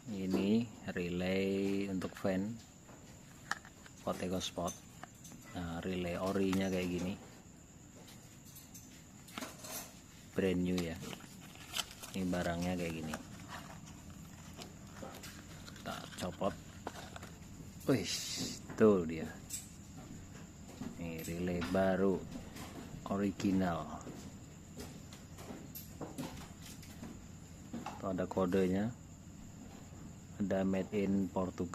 Ini relay untuk fan Kotego Sport. Nah, relay orinya kayak gini, brand new ya. Ini barangnya kayak gini. Kita copot. Wih, tuh dia. Ini relay baru, original. Tuh ada kodenya. Ada made in Portugal.